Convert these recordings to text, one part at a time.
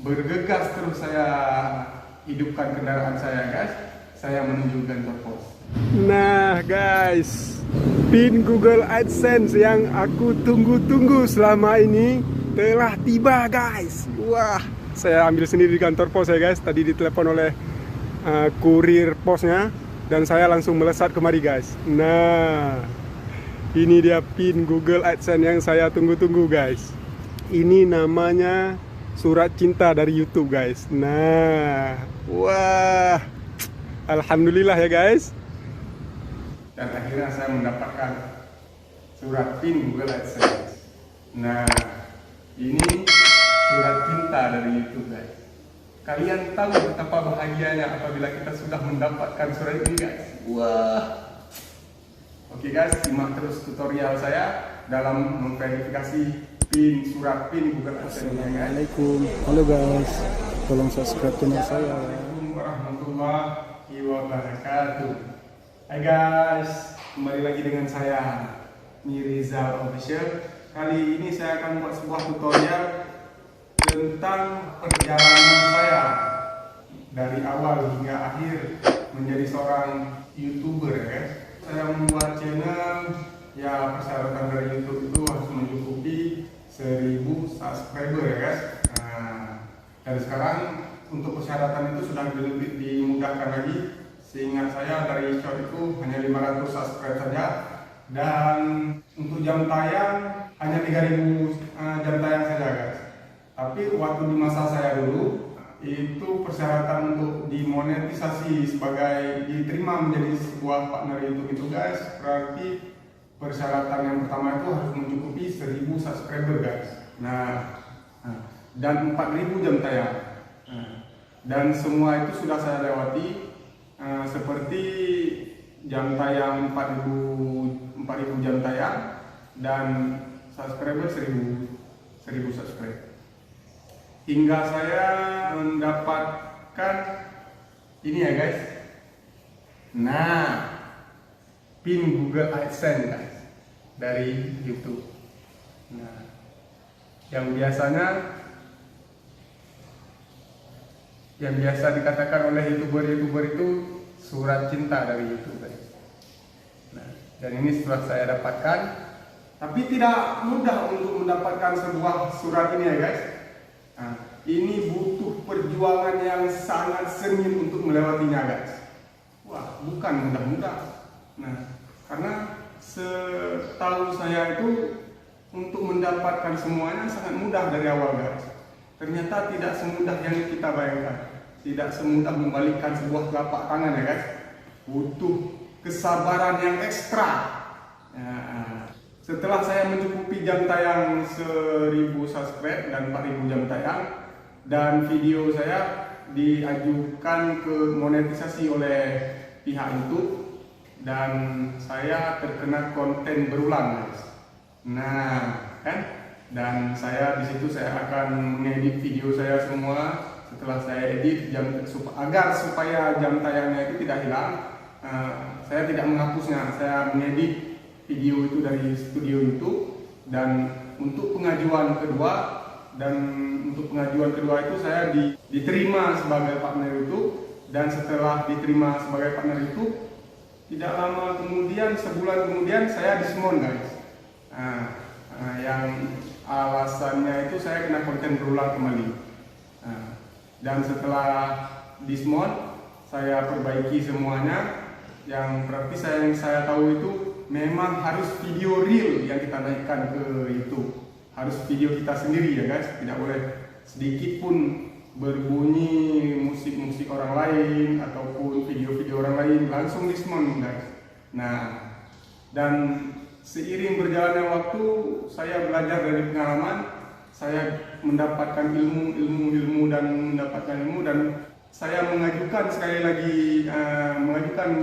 bergegas terus saya hidupkan kendaraan saya guys. Saya menuju kantor pos. Nah guys, PIN Google AdSense yang aku tunggu-tunggu selama ini telah tiba guys. Wah, saya ambil sendiri di kantor pos ya guys. Tadi ditelepon oleh kurir posnya dan saya langsung melesat kemari guys. Nah, ini dia PIN Google AdSense yang saya tunggu-tunggu guys. Ini namanya surat cinta dari YouTube guys. Nah, wah, alhamdulillah ya guys. Dan akhirnya saya mendapatkan surat PIN Google AdSense. Nah, ini surat cinta dari YouTube guys. Kalian tahu betapa bahagianya apabila kita sudah mendapatkan surat ini guys. Wah. Oke guys, simak terus tutorial saya dalam memverifikasi PIN surat PIN Google AdSense. Assalamualaikum. Halo guys, tolong subscribe channel saya. Assalamualaikum warahmatullahi wabarakatuh. Hai guys, kembali lagi dengan saya Mirizal Official. Kali ini saya akan buat sebuah tutorial tentang perjalanan saya dari awal hingga akhir menjadi seorang YouTuber ya guys. Saya membuat channel, ya persyaratan dari YouTube itu harus mencukupi 1000 subscriber ya guys. Dan sekarang untuk persyaratan itu sudah lebih dimudahkan lagi. Seingat saya dari short itu hanya 500 subscribe saja. Dan untuk jam tayang hanya 3000 jam tayang saja guys. Tapi waktu di masa saya dulu itu persyaratan untuk dimonetisasi sebagai diterima menjadi sebuah partner YouTube itu guys, berarti persyaratan yang pertama itu harus mencukupi 1000 subscriber guys. Nah, dan 4000 jam tayang. Dan semua itu sudah saya lewati, seperti jam tayang 4000 jam tayang dan subscriber 1000 subscriber. Hingga saya mendapatkan ini ya guys. Nah, PIN Google AdSense guys dari YouTube. Nah, yang biasa dikatakan oleh YouTuber itu surat cinta dari YouTube guys. Nah, dan ini setelah saya dapatkan, tapi tidak mudah untuk mendapatkan sebuah surat ini ya guys. Nah, ini butuh perjuangan yang sangat sengit untuk melewatinya guys. Wah, bukan mudah-mudah. Nah, karena setahu saya itu untuk mendapatkan semuanya sangat mudah dari awal guys. Ternyata tidak semudah yang kita bayangkan. Tidak semudah membalikkan sebuah telapak tangan ya guys. Butuh kesabaran yang ekstra. Nah, setelah saya mencukupi jam tayang 1000 subscribe dan 4000 jam tayang, dan video saya diajukan ke monetisasi oleh pihak YouTube, dan saya terkena konten berulang guys. Nah kan, dan saya di situ saya akan mengedit video saya semua. Setelah saya edit agar supaya jam tayangnya itu tidak hilang, saya tidak menghapusnya, saya mengedit video itu dari studio YouTube. Dan untuk pengajuan kedua itu saya diterima sebagai partner YouTube. Dan setelah diterima sebagai partner YouTube, tidak lama kemudian, sebulan kemudian saya disemon guys. Yang alasannya itu saya kena konten berulang kembali. Dan setelah disemon, saya perbaiki semuanya. Yang berarti yang saya tahu itu memang harus video real yang kita naikkan ke YouTube. Harus video kita sendiri ya guys. Tidak boleh sedikit pun berbunyi musik-musik orang lain ataupun video-video orang lain, langsung disemon guys. Nah, dan seiring berjalannya waktu, saya belajar dari pengalaman, saya mendapatkan ilmu dan saya mengajukan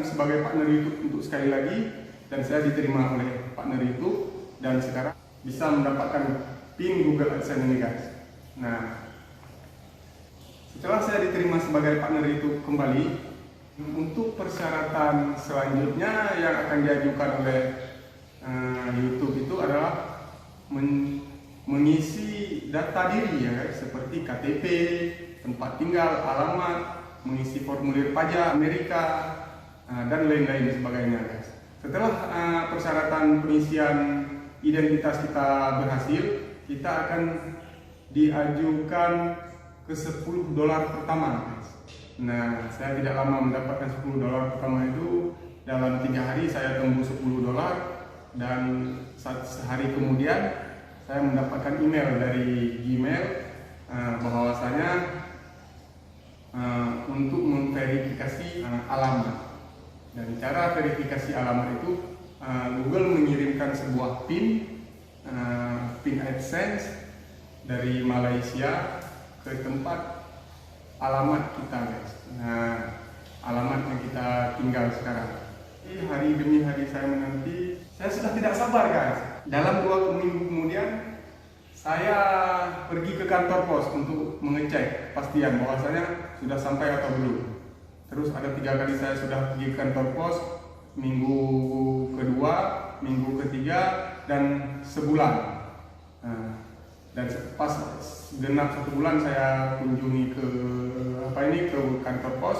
sebagai partner YouTube untuk sekali lagi, dan saya diterima oleh partner YouTube, dan sekarang bisa mendapatkan PIN Google AdSense ini guys. Nah, setelah saya diterima sebagai partner YouTube kembali, untuk persyaratan selanjutnya yang akan diajukan oleh YouTube itu adalah mengisi data diri ya guys, seperti KTP, tempat tinggal, alamat, mengisi formulir pajak Amerika, dan lain-lain sebagainya guys. Setelah persyaratan pengisian identitas kita berhasil, kita akan diajukan ke $10 pertama guys. Nah, saya tidak lama mendapatkan $10 pertama itu. Dalam 3 hari saya tembus $10, dan sehari kemudian saya mendapatkan email dari Gmail bahwasanya untuk memverifikasi alamat. Dan cara verifikasi alamat itu Google mengirimkan sebuah PIN AdSense dari Malaysia ke tempat alamat kita guys. Nah, alamat yang kita tinggal sekarang. Hari demi hari saya menanti. Saya sudah tidak sabar guys. Dalam 2 minggu kemudian saya pergi ke kantor pos untuk mengecek pastian bahwasanya sudah sampai atau belum. Terus ada 3 kali saya sudah pergi ke kantor pos, minggu kedua, minggu ketiga, dan sebulan. Dan pas genap 1 bulan saya kunjungi ke kantor pos,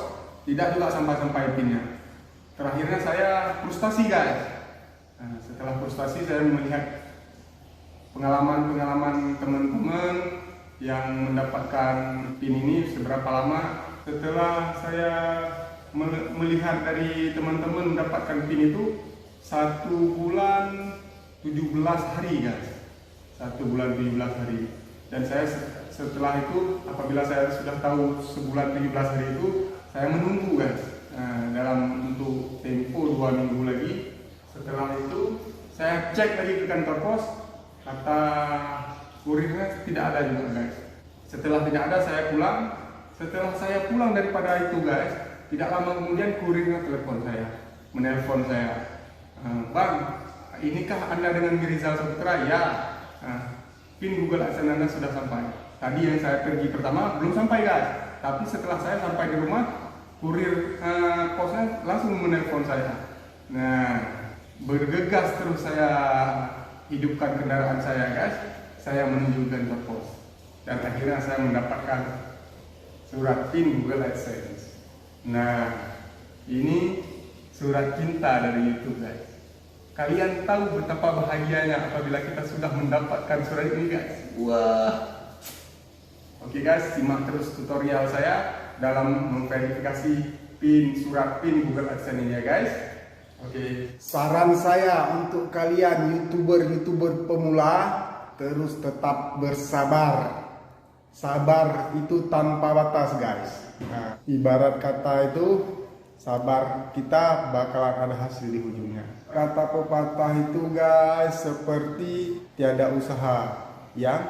tidak juga sampai pinnya. Terakhirnya saya frustasi guys. Setelah frustasi saya melihat pengalaman teman-teman yang mendapatkan PIN ini seberapa lama. Setelah saya melihat dari teman-teman mendapatkan PIN itu 1 bulan 17 hari guys. 1 bulan 17 hari. Dan saya setelah itu, apabila saya sudah tahu sebulan 17 hari itu, saya menunggu guys. Dalam untuk tempo 2 minggu lagi. Setelah itu saya cek lagi ke kantor pos, kata kurirnya tidak ada juga guys. Setelah tidak ada saya pulang. Setelah saya pulang daripada itu guys, tidak lama kemudian kurirnya menelpon saya, "Bang, inikah Anda dengan Mirizal Saputra?" "Ya." "PIN Google AdSense Anda sudah sampai." Tadi yang saya pergi pertama belum sampai guys, tapi setelah saya sampai di rumah, kurir posnya langsung menelpon saya. Nah, bergegas terus saya hidupkan kendaraan saya guys. Saya menuju kantor pos, dan akhirnya saya mendapatkan surat PIN Google AdSense. Nah, ini surat cinta dari YouTube guys. Kalian tahu betapa bahagianya apabila kita sudah mendapatkan surat ini guys. Wah. Oke guys, simak terus tutorial saya dalam memverifikasi surat PIN Google AdSense ini ya guys. Oke. Saran saya untuk kalian YouTuber pemula, terus tetap bersabar. Sabar itu tanpa batas guys. Nah, ibarat kata itu, sabar kita bakalan ada hasil di ujungnya. Kata pepatah itu guys, seperti tiada usaha yang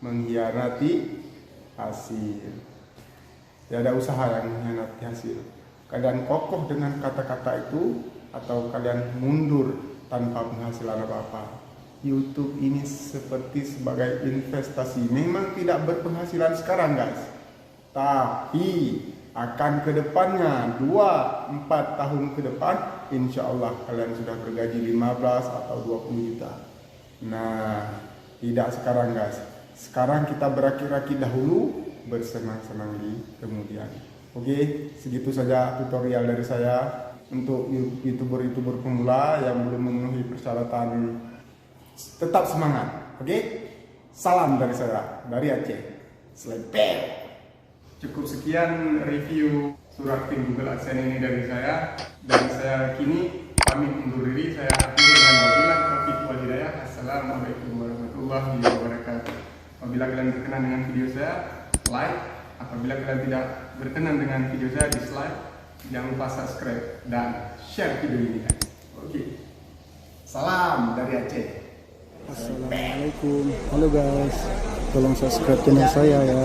mengkhianati hasil. Tiada usaha yang mengkhianati hasil. Kalian kokoh dengan kata-kata itu, atau kalian mundur tanpa penghasilan apa-apa. YouTube ini seperti sebagai investasi. Memang tidak berpenghasilan sekarang guys, tapi akan kedepannya 2-4 tahun ke depan, insya Allah kalian sudah bergaji 15 atau 20 juta. Nah, tidak sekarang guys. Sekarang kita berakir-akir dahulu, bersenang-senang di kemudian. Oke, segitu saja tutorial dari saya untuk YouTuber pemula yang belum memenuhi persyaratan. Tetap semangat, oke? Salam dari saya, dari Aceh. Slepel. Cukup sekian review surat PIN Google AdSense ini dari saya, dan saya kini pamit undur diri. Saya akhiri dengan wabillahi taufiq wal hidayah. Assalamualaikum warahmatullahi wabarakatuh. Apabila kalian berkenan dengan video saya, like. Apabila kalian tidak berkenan dengan video saya, dislike. Jangan lupa subscribe dan share video ini. Oke. Salam dari Aceh. Assalamualaikum. Halo guys, tolong subscribe channel saya ya.